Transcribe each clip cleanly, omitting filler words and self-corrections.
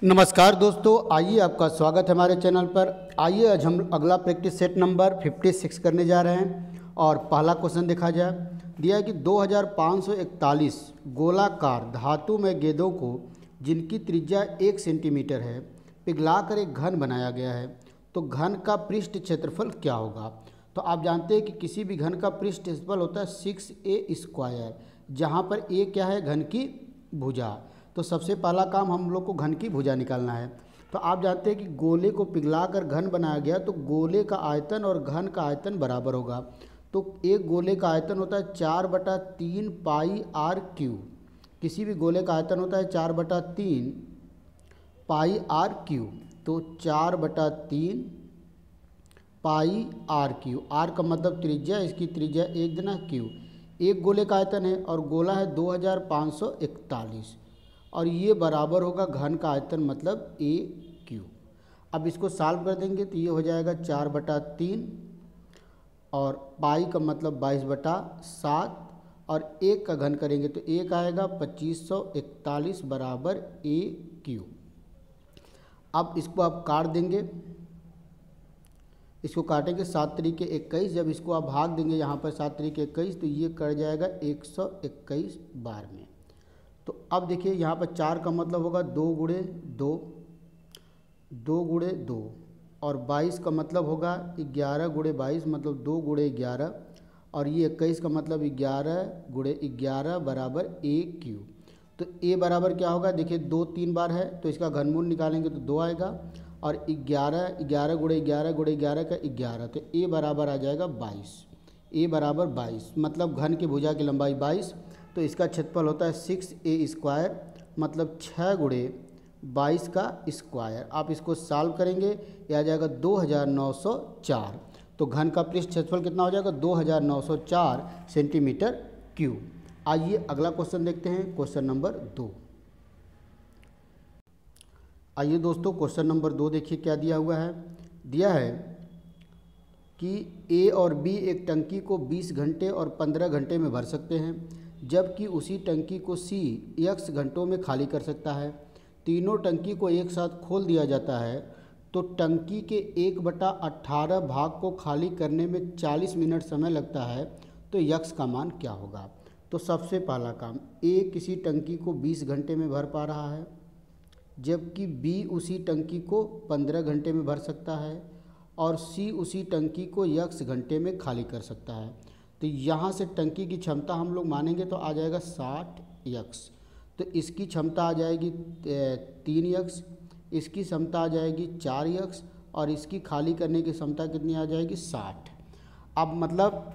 नमस्कार दोस्तों, आइए आपका स्वागत है हमारे चैनल पर। आइए आज हम अगला प्रैक्टिस सेट नंबर 56 करने जा रहे हैं और पहला क्वेश्चन देखा जाए। दिया है कि 2541 गोलाकार धातु में गेंदों को जिनकी त्रिज्या 1 सेंटीमीटर है पिघलाकर एक घन बनाया गया है, तो घन का पृष्ठ क्षेत्रफल क्या होगा। तो आप जानते हैं कि किसी भी घन का पृष्ठ क्षेत्रफल होता है 6a², जहाँ पर a क्या है, घन की भुजा। तो सबसे पहला काम हम लोग को घन की भुजा निकालना है। तो आप जानते हैं कि गोले को पिघलाकर घन बनाया गया, तो गोले का आयतन और घन का आयतन बराबर होगा। तो एक गोले का आयतन होता है 4/3 पाई आर क्यू। किसी भी गोले का आयतन होता है 4/3 पाई आर क्यू। तो 4/3 पाई आर क्यू। आर का मतलब त्रिज्या, इसकी त्रिज्या 1 गुना क्यू। एक गोले का आयतन है और गोला है 2541 और ये बराबर होगा घन का आयतन मतलब ए क्यू। अब इसको सॉल्व कर देंगे तो ये हो जाएगा 4/3 और पाई का मतलब 22/7 और 1 का घन करेंगे तो 1 आएगा 2541 बराबर ए क्यू। अब इसको आप काट देंगे, इसको काटेंगे 7 तरीके 21। जब इसको आप भाग देंगे यहाँ पर 7 तरीके 21 तो ये कट जाएगा 121 बार में। तो अब देखिए यहाँ पर 4 का मतलब होगा 2 गुणे 2, 2 गुणे 2 और 22 का मतलब होगा 11 गुणे 22 मतलब 2 गुणे 11 और ये 21 का मतलब 11 गुणे 11 बराबर ए क्यू। तो ए बराबर क्या होगा, देखिए 2 3 बार है तो इसका घनमूल निकालेंगे तो 2 आएगा और 11 गुणे 11 गुणे 11 का 11, तो ए बराबर आ जाएगा 22। ए बराबर 22 मतलब घन की भुजा की लंबाई 22। तो इसका क्षेत्रफल होता है 6a² मतलब 6 गुणे 22 का स्क्वायर। आप इसको सॉल्व करेंगे, यह आ जाएगा 2904। तो घन का पृष्ठ क्षेत्रफल कितना हो जाएगा, 2904 सेंटीमीटर क्यूब। आइए अगला क्वेश्चन देखते हैं, क्वेश्चन नंबर 2। आइए दोस्तों क्वेश्चन नंबर 2 देखिए क्या दिया हुआ है। दिया है कि ए और बी एक टंकी को 20 घंटे और 15 घंटे में भर सकते हैं, जबकि उसी टंकी को सी x घंटों में खाली कर सकता है। तीनों टंकी को एक साथ खोल दिया जाता है तो टंकी के 1/18 भाग को खाली करने में 40 मिनट समय लगता है, तो x का मान क्या होगा। तो सबसे पहला काम, ए किसी टंकी को 20 घंटे में भर पा रहा है, जबकि बी उसी टंकी को 15 घंटे में भर सकता है और सी उसी टंकी को x घंटे में खाली कर सकता है। तो यहाँ से टंकी की क्षमता हम लोग मानेंगे तो आ जाएगा 60x। तो इसकी क्षमता आ जाएगी 3x, इसकी क्षमता आ जाएगी 4x और इसकी खाली करने की क्षमता कितनी आ जाएगी 60। अब मतलब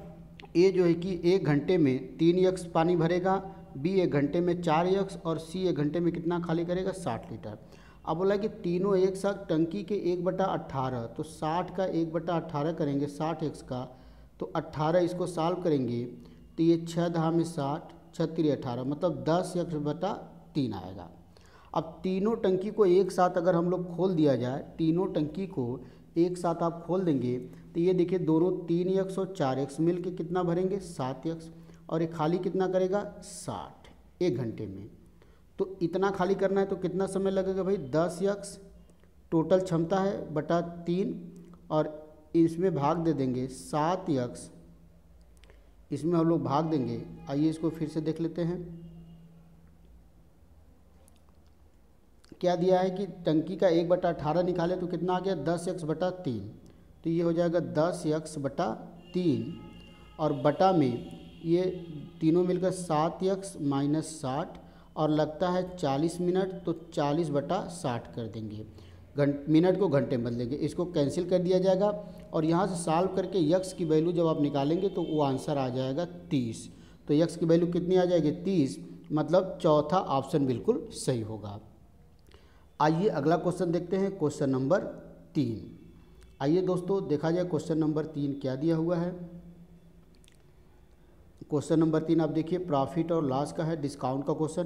ए जो है कि 1 घंटे में 3x पानी भरेगा, बी 1 घंटे में 4x और सी 1 घंटे में कितना खाली करेगा 60 लीटर। अब बोला कि तीनों एक साथ टंकी के 1/18, तो 60 का 1/18 करेंगे 60x का, तो 18 इसको सॉल्व करेंगे तो ये 6 दहा में 60, 6 18 मतलब 10x/3 आएगा। अब तीनों टंकी को एक साथ अगर हम लोग खोल दिया जाए, तीनों टंकी को एक साथ आप खोल देंगे तो ये देखिए दोनों 3x और 4x मिल के कितना भरेंगे 7x और ये खाली कितना करेगा 60 1 घंटे में। तो इतना खाली करना है तो कितना समय लगेगा भाई, 10x टोटल क्षमता है बटा 3 और इसमें भाग दे देंगे 7x, इसमें हम लोग भाग देंगे। आइए इसको फिर से देख लेते हैं। क्या दिया है कि टंकी का 1/18 निकाले तो कितना आ गया 10x/3, तो ये हो जाएगा 10x/3 और बटा में ये तीनों मिलकर 7x - 60 और लगता है 40 मिनट, तो 40/60 कर देंगे। मिनट को घंटे में बदलेंगे, इसको कैंसिल कर दिया जाएगा और यहाँ से सॉल्व करके x की वैल्यू जब आप निकालेंगे तो वो आंसर आ जाएगा 30। तो x की वैल्यू कितनी आ जाएगी 30, मतलब चौथा ऑप्शन बिल्कुल सही होगा। आइए अगला क्वेश्चन देखते हैं, क्वेश्चन नंबर 3। आइए दोस्तों देखा जाए क्वेश्चन नंबर 3 क्या दिया हुआ है। क्वेश्चन नंबर 3 आप देखिए प्रॉफिट और लॉस का है, डिस्काउंट का क्वेश्चन।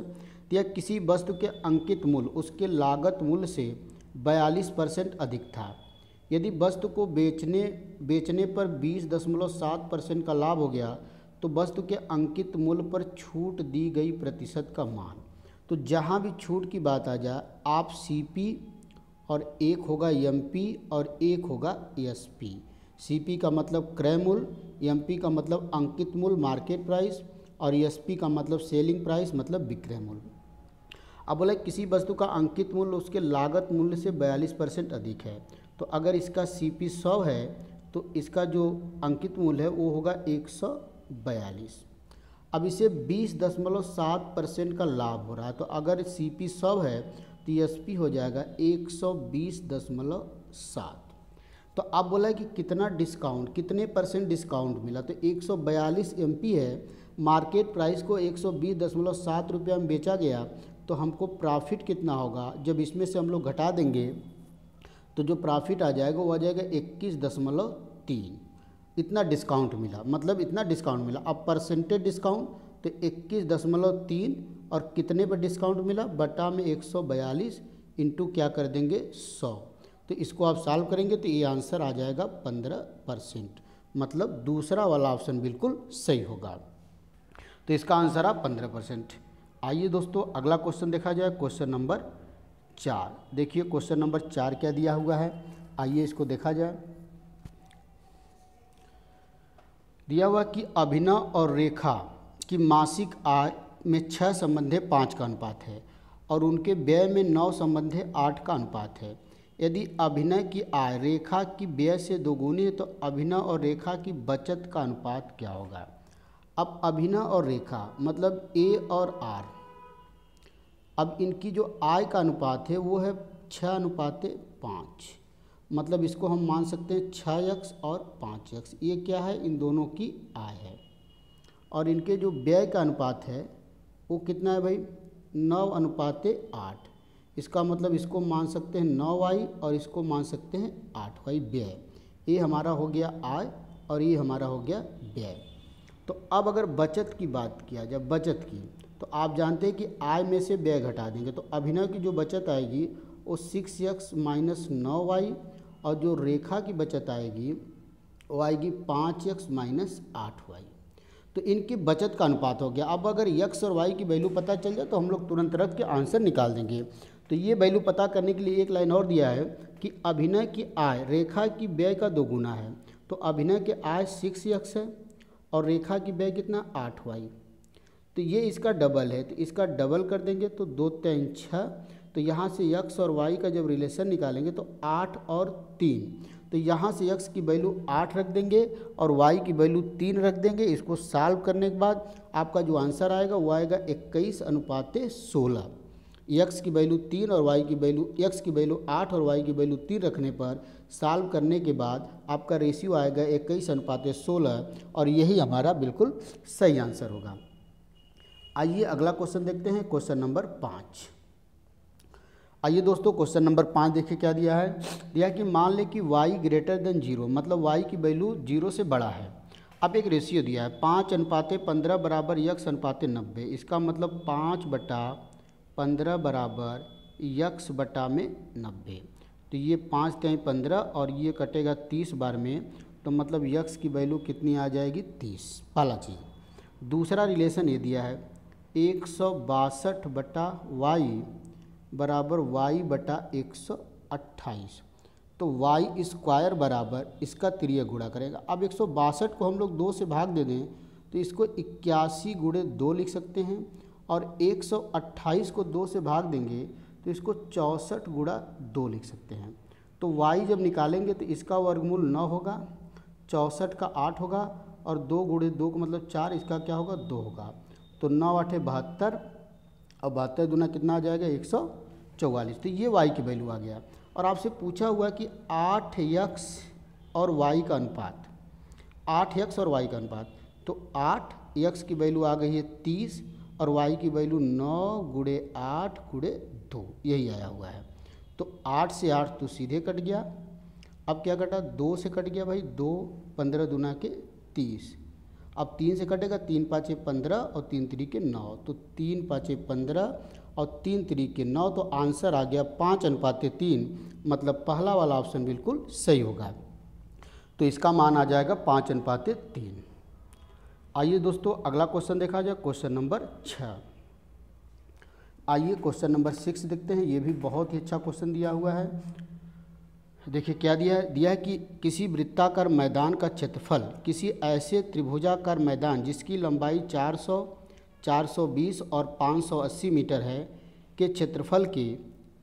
दिया किसी वस्तु के अंकित मूल्य उसके लागत मूल्य से 42% अधिक था। यदि वस्तु को बेचने पर 20.7% का लाभ हो गया तो वस्तु के अंकित मूल्य पर छूट दी गई प्रतिशत का मान। तो जहाँ भी छूट की बात आ जाए आप सीपी और एक होगा एमपी और एक होगा एसपी। सीपी का मतलब क्रय मूल्य, एमपी का मतलब अंकित मूल्य मार्केट प्राइस और एसपी का मतलब सेलिंग प्राइस मतलब विक्रय मूल्य। अब बोला किसी वस्तु का अंकित मूल्य उसके लागत मूल्य से 42% अधिक है, तो अगर इसका सीपी 100 है तो इसका जो अंकित मूल्य है वो होगा 142। अब इसे 20.7% का लाभ हो रहा है, तो अगर सीपी 100 है तो एसपी हो जाएगा 120.7। तो अब बोला है कि कितना डिस्काउंट, कितने परसेंट डिस्काउंट मिला, तो 142 एमपी है, मार्केट प्राइस को 120.7 रुपया में बेचा गया, तो हमको प्रॉफिट कितना होगा, जब इसमें से हम लोग घटा देंगे तो जो प्रॉफिट आ जाएगा वो आ जाएगा 21.3। इतना डिस्काउंट मिला, मतलब इतना डिस्काउंट मिला। अब परसेंटेज डिस्काउंट तो 21.3 और कितने पर डिस्काउंट मिला, बटा में 142 इंटू क्या कर देंगे 100। तो इसको आप सॉल्व करेंगे तो ये आंसर आ जाएगा 15%, मतलब दूसरा वाला ऑप्शन बिल्कुल सही होगा। तो इसका आंसर आप 15%। आइए दोस्तों अगला क्वेश्चन देखा जाए, क्वेश्चन नंबर 4। देखिए क्वेश्चन नंबर 4 क्या दिया हुआ है, आइए इसको देखा जाए। दिया हुआ कि अभिनव और रेखा की मासिक आय में 6 संबंधे 5 का अनुपात है और उनके व्यय में 9 संबंधे 8 का अनुपात है। यदि अभिनव की आय रेखा की व्यय से दोगुनी है तो अभिनव और रेखा की बचत का अनुपात क्या होगा। अब अभिनव और रेखा मतलब ए और आर, अब इनकी जो आय का अनुपात है वो है 6:5, मतलब इसको हम मान सकते हैं 6x और 5x। ये क्या है, इन दोनों की आय है। और इनके जो व्यय का अनुपात है वो कितना है भाई, 9:8। इसका मतलब इसको मान सकते हैं 9y और इसको मान सकते हैं 8y व्यय। ये हमारा हो गया आय और ये हमारा हो गया व्यय। तो अब अगर बचत की बात किया जाए, बचत की, तो आप जानते हैं कि आय में से व्यय घटा देंगे, तो अभिनव की जो बचत आएगी वो 6x माइनस 9y और जो रेखा की बचत आएगी वो आएगी 5x माइनस 8y। तो इनकी बचत का अनुपात हो गया। अब अगर x और y की वैल्यू पता चल जाए तो हम लोग तुरंत रख के आंसर निकाल देंगे। तो ये वैल्यू पता करने के लिए एक लाइन और दिया है कि अभिनव की आय रेखा की व्यय का 2 गुना है। तो अभिनव की आय 6x है और रेखा की व्यय कितना 8y, तो ये इसका डबल है, तो इसका डबल कर देंगे तो 2 3 6। तो यहाँ से x और y का जब रिलेशन निकालेंगे तो 8 और 3, तो यहाँ से x की वैल्यू 8 रख देंगे और y की वैल्यू 3 रख देंगे। इसको सॉल्व करने के बाद आपका जो आंसर आएगा वो आएगा 21:16। x की वैल्यू 3 और y की वैल्यू, x की वैल्यू 8 और y की वैल्यू 3 रखने पर सॉल्व करने के बाद आपका रेशियो आएगा 21:16 और यही हमारा बिल्कुल सही आंसर होगा। आइए अगला क्वेश्चन देखते हैं, क्वेश्चन नंबर 5। आइए दोस्तों क्वेश्चन नंबर 5 देखिए क्या दिया है। दिया कि मान लें कि y ग्रेटर देन 0, मतलब y की वैल्यू 0 से बड़ा है। अब एक रेशियो दिया है 5:15 बराबर x/90। इसका मतलब 5/15 बराबर x/90। तो ये 5 × 15 और ये कटेगा 30 बार में, तो मतलब x की वैल्यू कितनी आ जाएगी 30। पहला चीज़। दूसरा रिलेशन ये दिया है 162/y बराबर y/128। तो y स्क्वायर बराबर इसका तिर्यक गुणा करेगा। अब 162 को हम लोग 2 से भाग दे दें तो इसको 81 × 2 लिख सकते हैं और 128 को 2 से भाग देंगे तो इसको 64 × 2 लिख सकते हैं। तो y जब निकालेंगे तो इसका वर्गमूल 9 होगा, 64 का 8 होगा और 2 × 2 का मतलब 4, इसका क्या होगा 2 होगा। तो 9 8 72 और 72 दूना कितना आ जाएगा 144। तो ये y की वैल्यू आ गया। और आपसे पूछा हुआ कि 8x और y का अनुपात, 8x और y का अनुपात, तो 8x की वैल्यू आ गई है 30 और y की वैल्यू 9 × 8 × 2, यही आया हुआ है। तो 8 से 8 तो सीधे कट गया। अब क्या कटा, 2 से कट गया भाई, 2 15 दूना के 30। अब 3 से कटेगा, 3 5 15 और 3 3 के 9, तो 3 5 15 और 3 3 के 9, तो आंसर आ गया 5:3, मतलब पहला वाला ऑप्शन बिल्कुल सही होगा। तो इसका मान आ जाएगा 5:3। आइए दोस्तों अगला क्वेश्चन देखा जाए, क्वेश्चन नंबर 6। आइए क्वेश्चन नंबर 6 देखते हैं। ये भी बहुत ही अच्छा क्वेश्चन दिया हुआ है। देखिए क्या दिया है कि किसी वृत्ताकार मैदान का क्षेत्रफल किसी ऐसे त्रिभुजाकार मैदान जिसकी लंबाई 400, 420 और 580 मीटर है के क्षेत्रफल के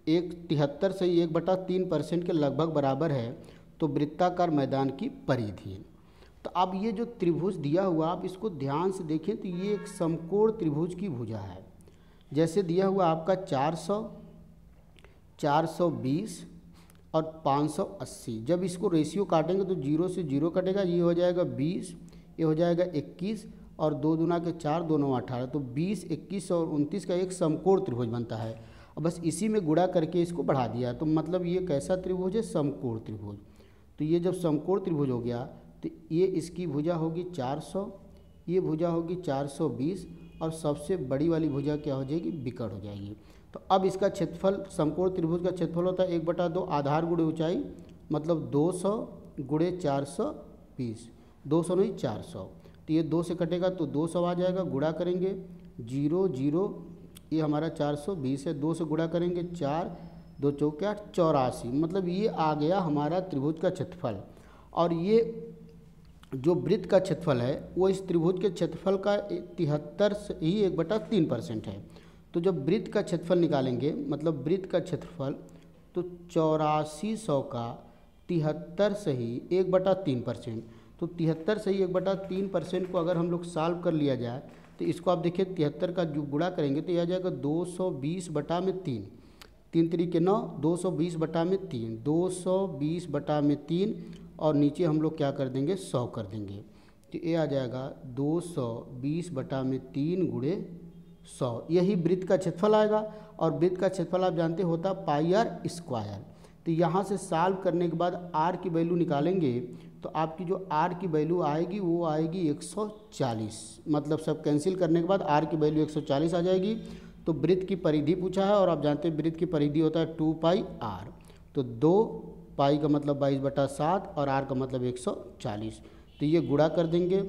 73 से 1/3% के लगभग बराबर है, तो वृत्ताकार मैदान की परिधि। तो अब ये जो त्रिभुज दिया हुआ, आप इसको ध्यान से देखें तो ये एक समकोण त्रिभुज की भुजा है। जैसे दिया हुआ आपका 400, 420 और 580। जब इसको रेशियो काटेंगे तो 0 से 0 कटेगा, ये हो जाएगा 20, ये हो जाएगा 21 और 2 दूना के 4, 2 9 18। तो 20, 21 और 29 का एक समकोण त्रिभुज बनता है। अब बस इसी में गुणा करके इसको बढ़ा दिया, तो मतलब ये कैसा त्रिभुज है? समकोण त्रिभुज। तो ये जब समकोण त्रिभुज हो गया तो ये इसकी भुजा होगी 400, ये भुजा होगी 420 और सबसे बड़ी वाली भुजा क्या हो जाएगी? विकर्ण हो जाएगी। तो अब इसका क्षेत्रफल, समकोण त्रिभुज का क्षेत्रफल होता है 1/2 आधार गुणे ऊंचाई, मतलब 200 गुणे 420, 200 नहीं 400। तो ये 2 से कटेगा तो 200 आ जाएगा, गुणा करेंगे 0 0, ये हमारा 420 है, 2 से गुणा करेंगे 4, 2 चौके 8, 84। मतलब ये आ गया हमारा त्रिभुज का क्षेत्रफल। और ये जो वृत्त का क्षेत्रफल है वो इस त्रिभुज के क्षेत्रफल का 73 से ही 1/3% है। तो जब वृत्त का क्षेत्रफल निकालेंगे, मतलब वृत्त का क्षेत्रफल, तो 8400 का 73 से ही 1/3%। तो 73 से ही 1/3% को अगर हम लोग सॉल्व कर लिया जाए तो इसको आप देखिए 73 का जो गुणा करेंगे तो यह आ जाएगा 220/3, 3 3 के 9, 220/3, 220/3 और नीचे हम लोग क्या कर देंगे? 100 कर देंगे। तो ये आ जाएगा 220/3 गुणे 100। यही वृत्त का क्षेत्रफल आएगा। और वृत्त का क्षेत्रफल आप जानते होता पाई आर स्क्वायर। तो यहाँ से सॉल्व करने के बाद आर की वैल्यू निकालेंगे तो आपकी जो आर की वैल्यू आएगी वो आएगी 140। मतलब सब कैंसिल करने के बाद आर की वैल्यू 140 आ जाएगी। तो वृत्त की परिधि पूछा है और आप जानते हैं वृत्त की परिधि होता है 2 आर। तो 2 पाई का मतलब 22/7 और आर का मतलब 140। तो ये गुणा कर देंगे,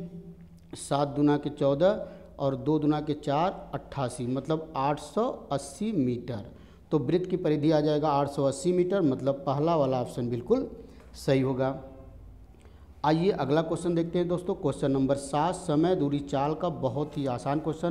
7 दूना के 14 और 2 दूना के 4, 88, मतलब 880 मीटर। तो वृत्त की परिधि आ जाएगा 880 मीटर, मतलब पहला वाला ऑप्शन बिल्कुल सही होगा। आइए अगला क्वेश्चन देखते हैं दोस्तों। क्वेश्चन नंबर 7 समय दूरी चाल का बहुत ही आसान क्वेश्चन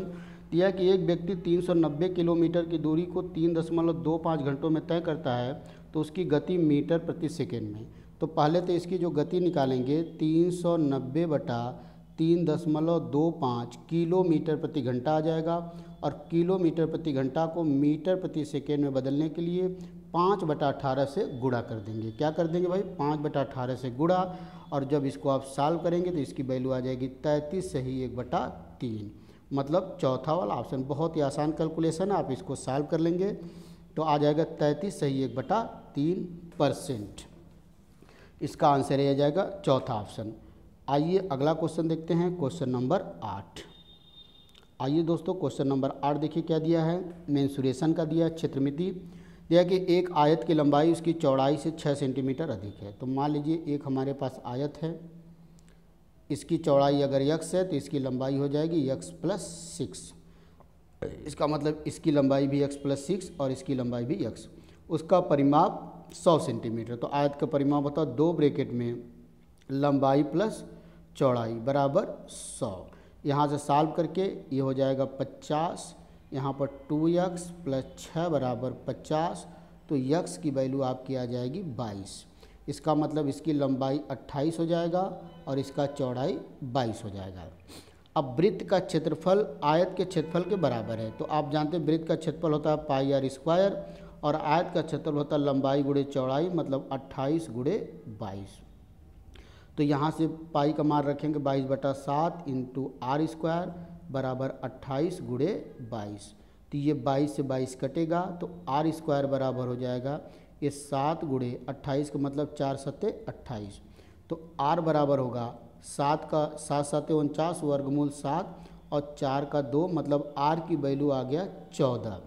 दिया कि एक व्यक्ति 390 किलोमीटर की दूरी को 3.25 घंटों में तय करता है, तो उसकी गति मीटर प्रति सेकेंड में। तो पहले तो इसकी जो गति निकालेंगे 390/3.25 किलोमीटर प्रति घंटा आ जाएगा। और किलोमीटर प्रति घंटा को मीटर प्रति सेकेंड में बदलने के लिए 5/18 से गुणा कर देंगे। क्या कर देंगे भाई? 5/18 से गुणा। और जब इसको आप सॉल्व करेंगे तो इसकी वैल्यू आ जाएगी 33 से ही 1/3, मतलब चौथा वाला ऑप्शन। बहुत ही आसान कैलकुलेशन है, आप इसको सॉल्व कर लेंगे तो आ जाएगा 33 से ही 1/3%। इसका आंसर यह जाएगा चौथा ऑप्शन। आइए अगला क्वेश्चन देखते हैं, क्वेश्चन नंबर 8। आइए दोस्तों क्वेश्चन नंबर 8 देखिए क्या दिया है। मेंसुरेशन का दिया है, क्षेत्रमिति दिया कि एक आयत की लंबाई उसकी चौड़ाई से 6 सेंटीमीटर अधिक है। तो मान लीजिए एक हमारे पास आयत है, इसकी चौड़ाई अगर x है तो इसकी लंबाई हो जाएगी x + 6। इसका मतलब इसकी लंबाई भी x + 6 और इसकी लंबाई भी x। उसका परिमाप 100 सेंटीमीटर। तो आयत का परिमाप होता है 2 ब्रैकेट में लंबाई प्लस चौड़ाई बराबर 100। यहाँ से सॉल्व करके ये हो जाएगा 50, यहाँ पर 2x + 6 बराबर 50। तो x की वैल्यू आपकी आ जाएगी 22। इसका मतलब इसकी लंबाई 28 हो जाएगा और इसका चौड़ाई 22 हो जाएगा। अब वृत्त का क्षेत्रफल आयत के क्षेत्रफल के बराबर है। तो आप जानते हैं वृत्त का क्षेत्रफल होता है पाई आर स्क्वायर और आयत का क्षेत्रफल होता है लंबाई गुणे चौड़ाई, मतलब 28 गुणे 22। तो यहाँ से पाई का मान रखेंगे 22/7 इंटू आर स्क्वायर बराबर 28 गुणे 22। तो ये 22 से 22 कटेगा तो आर स्क्वायर बराबर हो जाएगा ये 7 गुणे 28 का मतलब 4 7 28। तो आर बराबर होगा 7 का 7 7 49 वर्गमूल 7 और 4 का 2, मतलब आर की वैल्यू आ गया 14।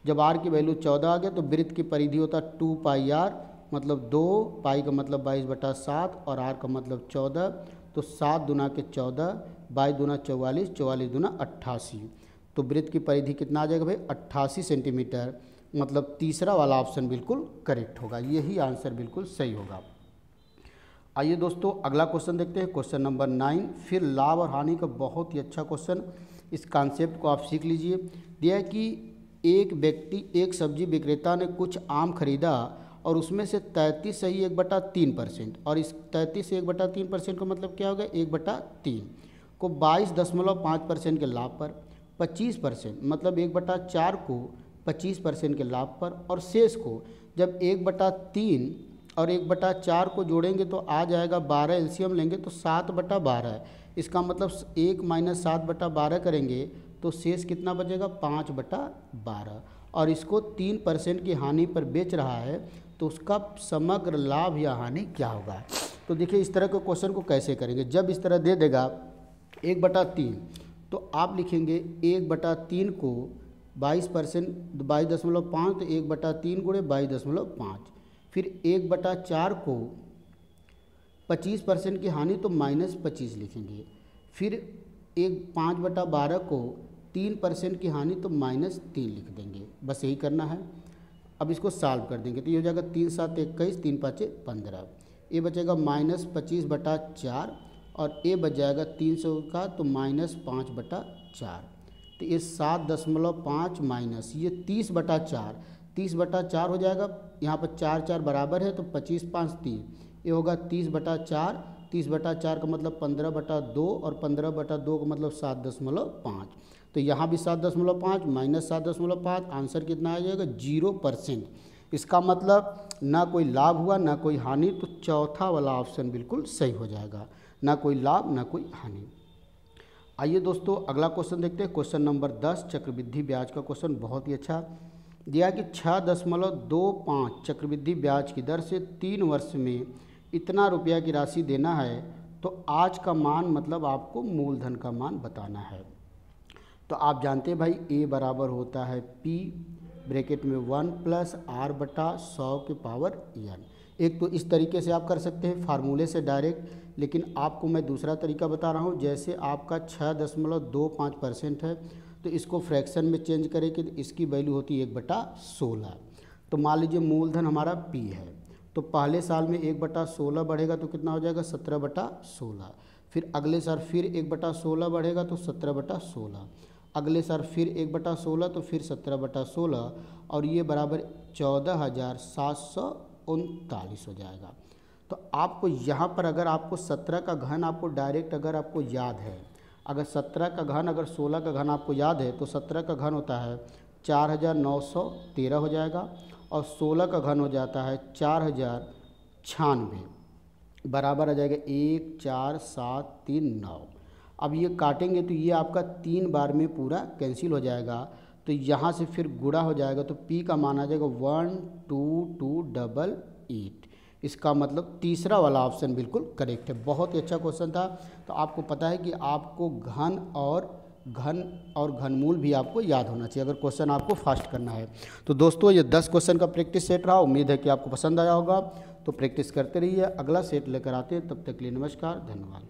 जब आर की वैल्यू 14 आ गया तो वृत्त की परिधि होता 2 आर, मतलब 2 पाई का मतलब 22/7 और आर का मतलब 14। तो 7 दूना के 14, 22 दूना 44, 44 दूना 88। तो वृत्त की परिधि कितना आ जाएगा भाई 88 सेंटीमीटर, मतलब तीसरा वाला ऑप्शन बिल्कुल करेक्ट होगा, यही आंसर बिल्कुल सही होगा। आइए दोस्तों अगला क्वेश्चन देखते हैं, क्वेश्चन नंबर 9। फिर लाभ और हानि का बहुत ही अच्छा क्वेश्चन, इस कॉन्सेप्ट को आप सीख लीजिए। दिया है कि एक सब्जी विक्रेता ने कुछ आम खरीदा और उसमें से 33 सही 1/3%, और इस 33 से 1/3% का मतलब क्या होगा, 1/3 को 22.5% के लाभ पर, 25% मतलब 1/4 को 25% के लाभ पर, और शेष को जब 1/3 और 1/4 को जोड़ेंगे तो आ जाएगा 12, एलसीएम लेंगे तो 7/12। इसका मतलब 1 - 7/12 करेंगे तो शेष कितना बचेगा, 5/12। और इसको 3% की हानि पर बेच रहा है तो उसका समग्र लाभ या हानि क्या होगा। तो देखिए इस तरह के क्वेश्चन को कैसे करेंगे। जब इस तरह दे देगा 1/3 तो आप लिखेंगे 1/3 को 22%, 22.5 तो 1/3 गुणे 22.5, फिर 1/4 को 25% की हानि तो -25 लिखेंगे, फिर 5/12 को 3% की हानि तो -3 लिख देंगे। बस यही करना है। अब इसको सॉल्व कर देंगे तो ये हो जाएगा 3 × 7 = 21, 3 × 5 = 15, ये बचेगा -25/4 और ये बच जाएगा 300 का तो -5/4, तो ये 7.5 माइनस ये 30/4, 30/4 हो जाएगा। यहाँ पर 4 4 बराबर है तो 25 5 3, ये होगा 30/4, 30/4 का मतलब 15/2 और 15/2 का मतलब 7.5, तो यहाँ भी 7.5 माइनस 7.5, आंसर कितना आ जाएगा 0%। इसका मतलब ना कोई लाभ हुआ ना कोई हानि, तो चौथा वाला ऑप्शन बिल्कुल सही हो जाएगा, ना कोई लाभ ना कोई हानि। आइए दोस्तों अगला क्वेश्चन देखते हैं, क्वेश्चन नंबर 10 चक्रवृद्धि ब्याज का क्वेश्चन बहुत ही अच्छा दिया कि 6.25 चक्रवृद्धि ब्याज की दर से 3 वर्ष में इतना रुपया की राशि देना है, तो आज का मान मतलब आपको मूलधन का मान बताना है। तो आप जानते हैं भाई A बराबर होता है P ब्रैकेट में 1 + R/100⁴n। एक तो इस तरीके से आप कर सकते हैं फार्मूले से डायरेक्ट, लेकिन आपको मैं दूसरा तरीका बता रहा हूँ। जैसे आपका 6.25% है तो इसको फ्रैक्शन में चेंज करेंगे तो इसकी वैल्यू होती है 1/16। तो मान लीजिए मूलधन हमारा P है, तो पहले साल में 1/16 बढ़ेगा तो कितना हो जाएगा 17/16, फिर अगले साल फिर 1/16 बढ़ेगा तो 17/16, अगले साल फिर 1/16 तो फिर 17/16, और ये बराबर 14,739 हो जाएगा। तो आपको यहाँ पर अगर आपको 17 का घन आपको डायरेक्ट अगर आपको याद है, अगर 17 का घन अगर 16 का घन आपको याद है तो 17 का घन होता है 4,913 हो जाएगा, और 16 का घन हो जाता है 4,096, बराबर आ जाएगा 1,4,7,3,9। अब ये काटेंगे तो ये आपका 3 बार में पूरा कैंसिल हो जाएगा, तो यहाँ से फिर गुणा हो जाएगा तो P का मान आ जाएगा 12288। इसका मतलब तीसरा वाला ऑप्शन बिल्कुल करेक्ट है। बहुत ही अच्छा क्वेश्चन था। तो आपको पता है कि आपको घन और घनमूल भी आपको याद होना चाहिए अगर क्वेश्चन आपको फास्ट करना है। तो दोस्तों ये 10 क्वेश्चन का प्रैक्टिस सेट रहा, उम्मीद है कि आपको पसंद आया होगा। तो प्रैक्टिस करते रहिए, अगला सेट लेकर आते हैं, तब तक के लिए नमस्कार, धन्यवाद।